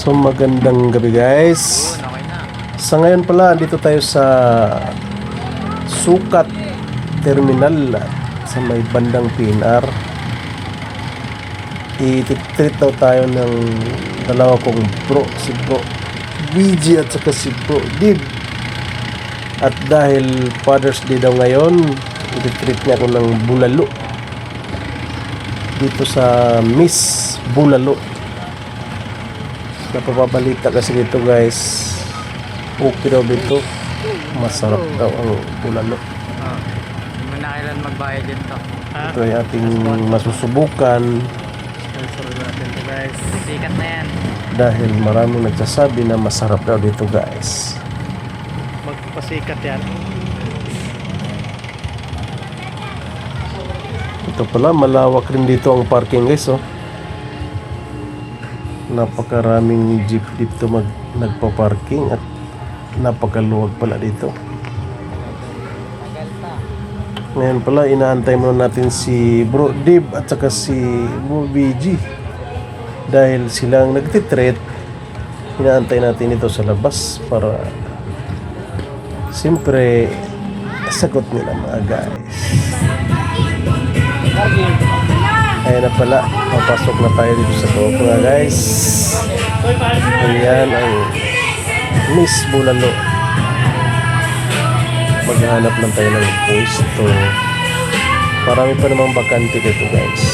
So magandang gabi guys. Sa ngayon pala dito tayo sa Sukat Terminal sa may bandang PNR. I-treat daw tayo ng dalawa kong bro, si bro BG at saka si bro Dib. At dahil Father's Day daw ngayon, i-treat niya ako ng bulalo dito sa Miss Bulalo. Napapabalita kasi dito guys, okay daw dito, masarap daw ang bulalo. Hindi mo na kailan magbayad dito. Ito ay ating masusubukan Sponsor natin ito guys. Sikat na yan. dahil maraming nagsasabi na masarap daw dito guys. Magpasikat yan. Ito pala, malawak rin dito ang parking guys, oh. Napakaraming jeep dito nagpa-parking at napakaluwag pala dito. Ngayon pala, inaantay muna natin si Bro Dib at saka si Bro BG. Dahil silang nagtitreat, inaantay natin ito sa labas para siyempre sagot nila mga guys. Ayan na pala, papasok na tayo dito sa loob mga guys. Ayan ang Miss Bulalo. Maghanap lang tayo ng pwesto. Marami pa namang bakante dito guys.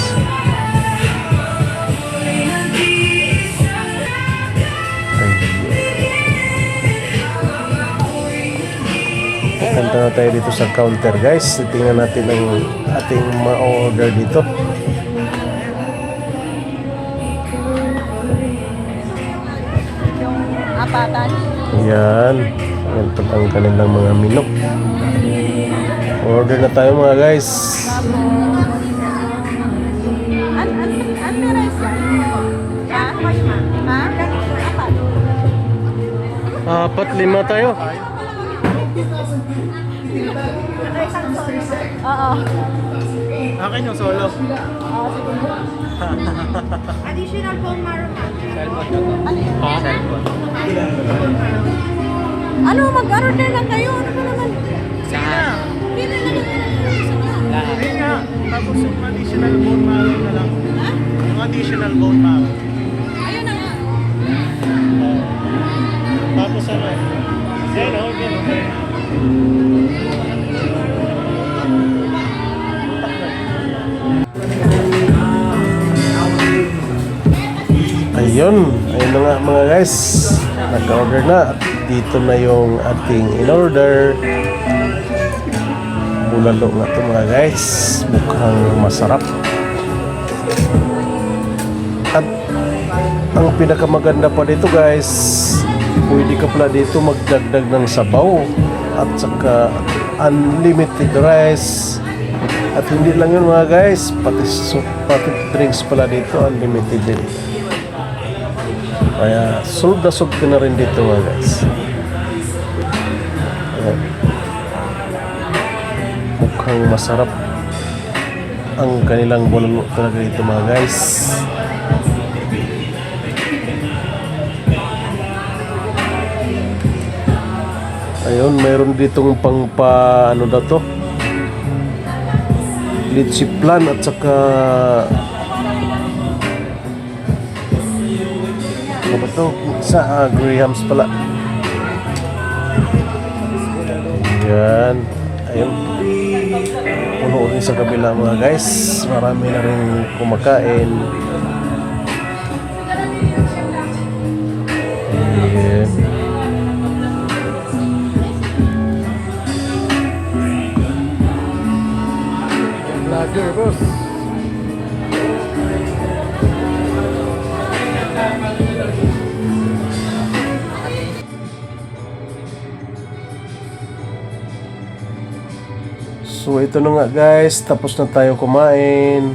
Punta na tayo dito sa counter guys. Tingnan natin ang ating ma-order dito. Apatan. Yan. Yan pala ang kanilang mga menu. Order na tayo mga guys. Ano rice yan? Ha? Ha? Apat. 4-5 tayo. Oo. Akin yung solo. Additional bone marrow. Cellphone ko to. Ano yun? Cellphone. Ano? Mag-order lang kayo. Ano ba naman? Saan? Hindi na lang yung Lahat. Hindi nga. Tapos yung additional bone marrow na lang. Ha? Yung additional bone marrow. Ayun na nga. Tapos ano? Yan o, yan o. Ayun. Ayun na nga mga guys. Nag-order na. Dito na yung ating in-order. Bulalo nga ito mga guys. Mukhang masarap. At ang pinakamaganda pa dito guys, pwede ka pala dito magdagdag ng sabaw at saka unlimited rice. At hindi lang yun mga guys, pati drinks pala dito unlimited din. Kaya solve na solve ka na rin dito mga guys. Ayan. Mukhang masarap ang kanilang bulalo talaga dito mga guys. Ayun, mayroon ditong ano daw to, litchi plan at saka ano ba to? Sa Grahams pala. Yan. Ayun. Puno rin sa kabila mga guys. Marami na rin kumakain. Ayan. Vlogger boss. So ito na nga guys, tapos na tayo kumain.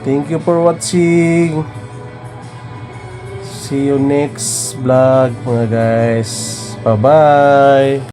Thank you for watching. See you next vlog mga guys. Bye bye.